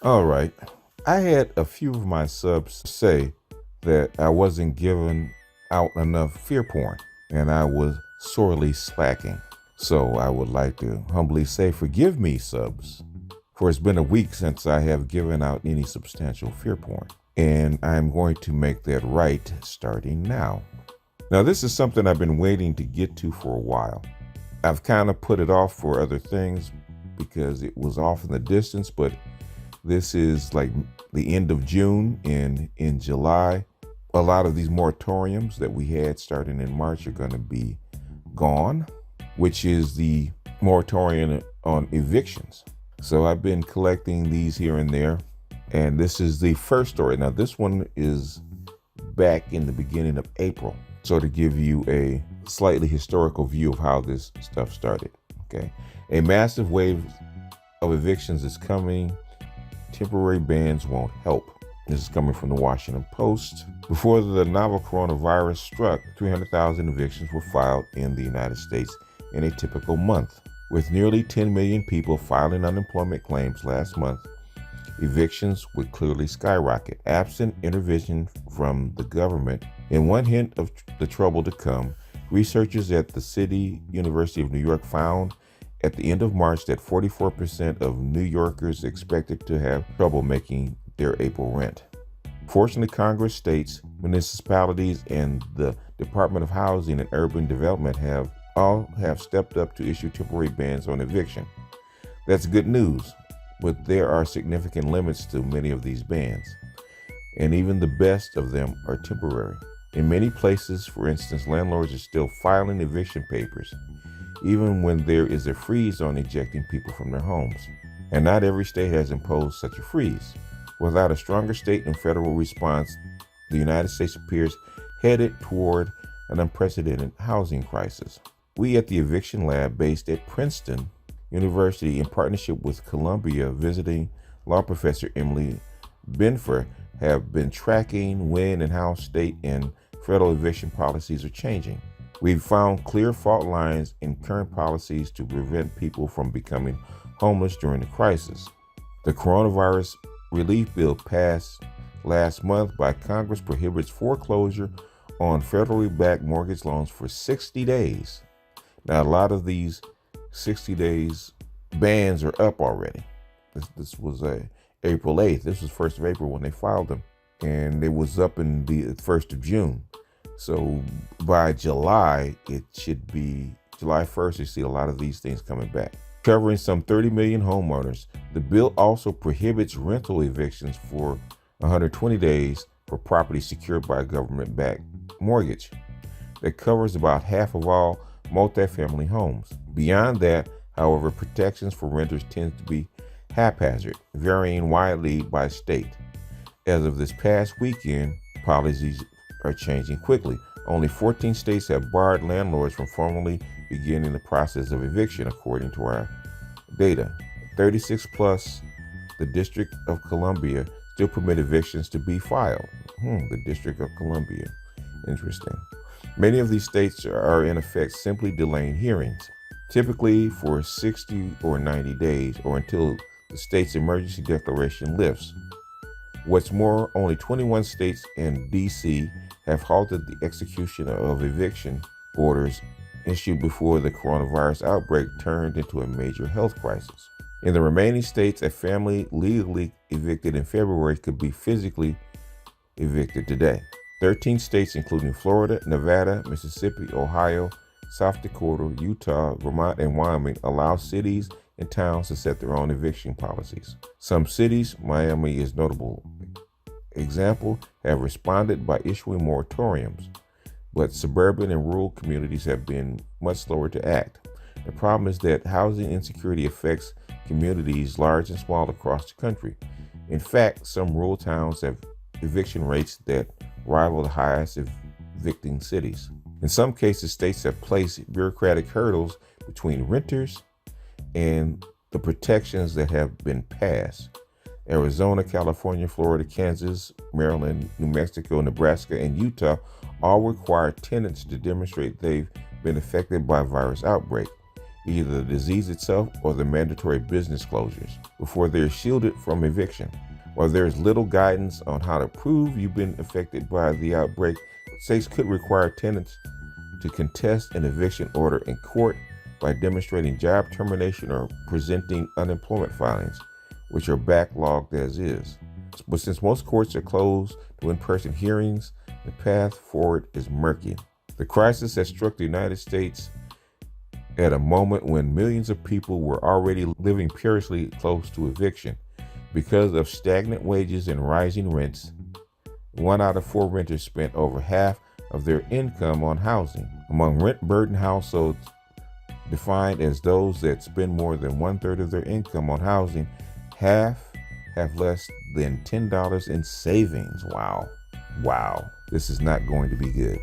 All right. I had a few of my subs say that I wasn't giving out enough fear porn and I was sorely slacking. So I would like to humbly say, forgive me, subs, for it's been a week since I have given out any substantial fear porn. And I'm going to make that right starting now. Now, this is something I've been waiting to get to for a while. I've kind of put it off for other things because it was off in the distance, but this is like the end of June, and in July, a lot of these moratoriums that we had starting in March are going to be gone, which is the moratorium on evictions. So I've been collecting these here and there, and this is the first story. Now, this one is back in the beginning of April. So to give you a slightly historical view of how this stuff started, okay? A massive wave of evictions is coming. Temporary bans won't help. This is coming from the Washington Post. Before the novel coronavirus struck, 300,000 evictions were filed in the United States in a typical month. With nearly 10 million people filing unemployment claims last month, evictions would clearly skyrocket. Absent intervention from the government and one hint of the trouble to come, researchers at the City University of New York found at the end of March that 44% of New Yorkers expected to have trouble making their April rent. Fortunately, Congress, states, municipalities, and the Department of Housing and Urban Development have stepped up to issue temporary bans on eviction. That's good news, but there are significant limits to many of these bans, and even the best of them are temporary. In many places, for instance, landlords are still filing eviction papers, even when there is a freeze on ejecting people from their homes. And not every state has imposed such a freeze. Without a stronger state and federal response, the United States appears headed toward an unprecedented housing crisis. We at the Eviction Lab, based at Princeton University in partnership with Columbia visiting law professor Emily Benfer, have been tracking when and how state and federal eviction policies are changing. We've found clear fault lines in current policies to prevent people from becoming homeless during the crisis. The coronavirus relief bill passed last month by Congress prohibits foreclosure on federally backed mortgage loans for 60 days. Now, a lot of these 60 days bans are up already. This was April 8th. This was 1st of April when they filed them, and it was up in the 1st of June. So by July, it should be July 1st, you see a lot of these things coming back. Covering some 30 million homeowners, the bill also prohibits rental evictions for 120 days for property secured by a government-backed mortgage. That covers about half of all multifamily homes. Beyond that, however, protections for renters tend to be haphazard, varying widely by state. As of this past weekend, policies are changing quickly. Only 14 states have barred landlords from formally beginning the process of eviction, according to our data. 36 plus the District of Columbia still permit evictions to be filed. The District of Columbia. Interesting. Many of these states are in effect simply delaying hearings, typically for 60 or 90 days or until the state's emergency declaration lifts. What's more, only 21 states and D.C. have halted the execution of eviction orders issued before the coronavirus outbreak turned into a major health crisis. In the remaining states, a family legally evicted in February could be physically evicted today. 13 states, including Florida, Nevada, Mississippi, Ohio, South Dakota, Utah, Vermont, and Wyoming, allow cities and towns to set their own eviction policies. Some cities, Miami is notable example, have responded by issuing moratoriums, but suburban and rural communities have been much slower to act. The problem is that housing insecurity affects communities large and small across the country. In fact, some rural towns have eviction rates that rival the highest evicting cities. In some cases, states have placed bureaucratic hurdles between renters and the protections that have been passed. Arizona, California, Florida, Kansas, Maryland, New Mexico, Nebraska, and Utah all require tenants to demonstrate they've been affected by a virus outbreak. either the disease itself or the mandatory business closures, before they're shielded from eviction. While there's little guidance on how to prove you've been affected by the outbreak, states could require tenants to contest an eviction order in court by demonstrating job termination or presenting unemployment filings, which are backlogged as is. But since most courts are closed to in-person hearings, the path forward is murky. The crisis has struck the United States at a moment when millions of people were already living perilously close to eviction. Because of stagnant wages and rising rents, 1 out of 4 renters spent over half of their income on housing. Among rent-burdened households, defined as those that spend more than 1/3 of their income on housing, half have less than $10 in savings. Wow. This is not going to be good.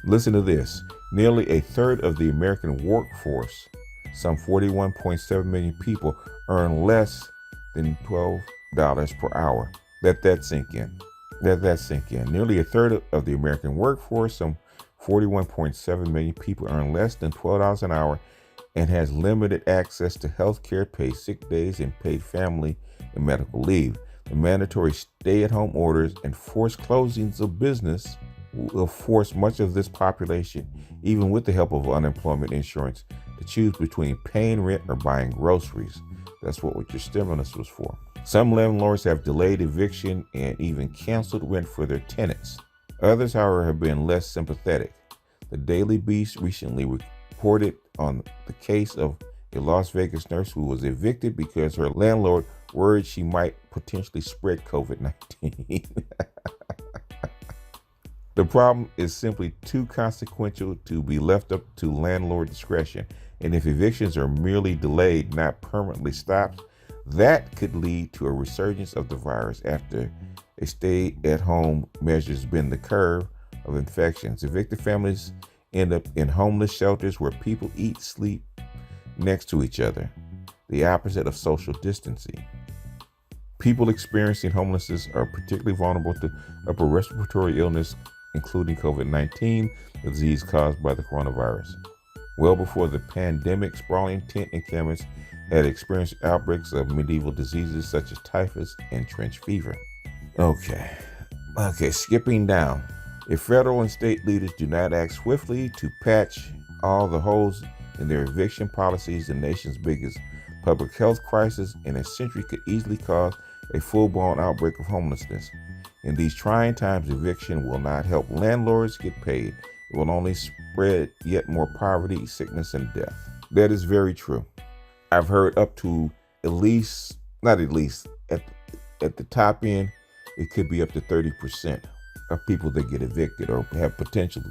Listen to this. Nearly 1/3 of the American workforce, some 41.7 million people, earn less than $12 per hour. Let that sink in. Nearly 1/3 of the American workforce, some 41.7 million people, earn less than $12 an hour and has limited access to health care, paid sick days, and paid family and medical leave. The mandatory stay-at-home orders and forced closings of business will force much of this population, even with the help of unemployment insurance, to choose between paying rent or buying groceries. That's what your stimulus was for. Some landlords have delayed eviction and even canceled rent for their tenants. Others, however, have been less sympathetic. The Daily Beast recently reported on the case of a Las Vegas nurse who was evicted because her landlord worried she might potentially spread COVID-19. The problem is simply too consequential to be left up to landlord discretion. And if evictions are merely delayed, not permanently stopped, that could lead to a resurgence of the virus after a stay-at-home measures bend the curve of infections. Evicted families end up in homeless shelters where people eat, sleep next to each other, the opposite of social distancing. People experiencing homelessness are particularly vulnerable to upper respiratory illness, including COVID-19, the disease caused by the coronavirus. Well before the pandemic, sprawling tent encampments had experienced outbreaks of medieval diseases such as typhus and trench fever. Okay, skipping down. If federal and state leaders do not act swiftly to patch all the holes in their eviction policies, the nation's biggest public health crisis in a century could easily cause a full-blown outbreak of homelessness. In these trying times, eviction will not help landlords get paid. It will only spread yet more poverty, sickness, and death. That is very true. I've heard up to at the top end, it could be up to 30% of people that get evicted or have potential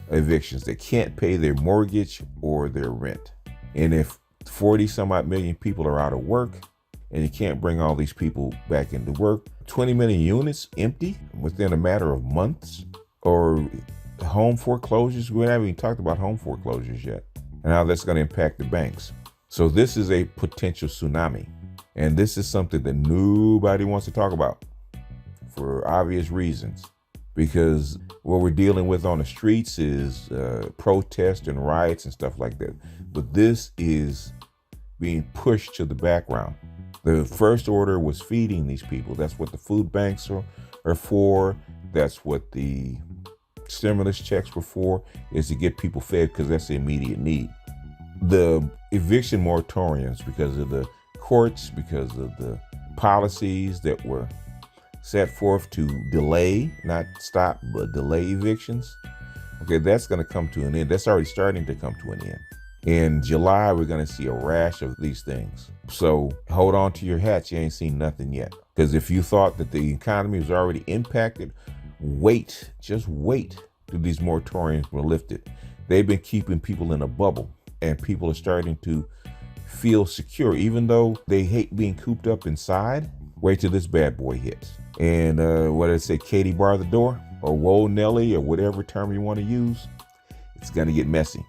evictions that can't pay their mortgage or their rent. And if 40 some odd million people are out of work and you can't bring all these people back into work, 20 million units empty within a matter of months, or home foreclosures. We haven't even talked about home foreclosures yet and how that's going to impact the banks. So this is a potential tsunami. And this is something that nobody wants to talk about for obvious reasons, because what we're dealing with on the streets is protests and riots and stuff like that. But this is being pushed to the background. The first order was feeding these people. That's what the food banks are for. That's what the stimulus checks were for, is to get people fed, because that's the immediate need. The eviction moratoriums, because of the courts, because of the policies that were set forth to delay, not stop, but delay evictions. Okay, that's going to come to an end. That's already starting to come to an end. In July, we're going to see a rash of these things. So hold on to your hats. You ain't seen nothing yet. Because if you thought that the economy was already impacted, just wait till these moratoriums were lifted. They've been keeping people in a bubble, and people are starting to feel secure, even though they hate being cooped up inside. Wait till this bad boy hits. And what did it say? Katie bar the door, or whoa Nelly, or whatever term you want to use. It's going to get messy.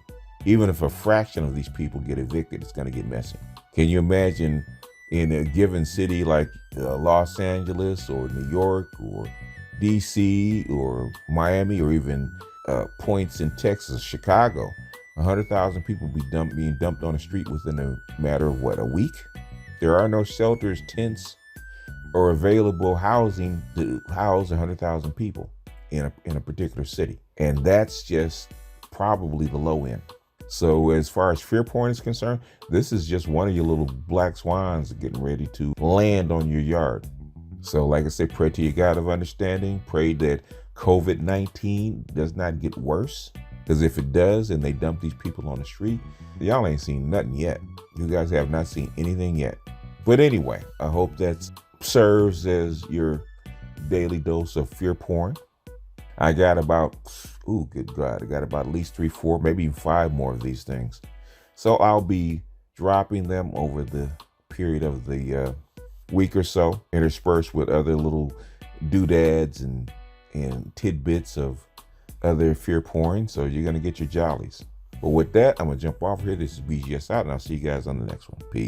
Even if a fraction of these people get evicted, it's going to get messy. Can you imagine in a given city like Los Angeles or New York or DC or Miami, or even points in Texas, Chicago, 100,000 people being dumped on the street within a matter of what, a week? There are no shelters, tents, or available housing to house 100,000 people in a particular city. And that's just probably the low end. So as far as fear porn is concerned, this is just one of your little black swans getting ready to land on your yard. So like I said, pray to your God of understanding. Pray that COVID-19 does not get worse. Because if it does and they dump these people on the street, y'all ain't seen nothing yet. You guys have not seen anything yet. But anyway, I hope that serves as your daily dose of fear porn. I got about, good God, I got about at least 3, 4, maybe even 5 more of these things. So I'll be dropping them over the period of the week or so, interspersed with other little doodads and tidbits of other fear porn. So you're going to get your jollies. But with that, I'm going to jump off here. This is BGS out, and I'll see you guys on the next one. Peace.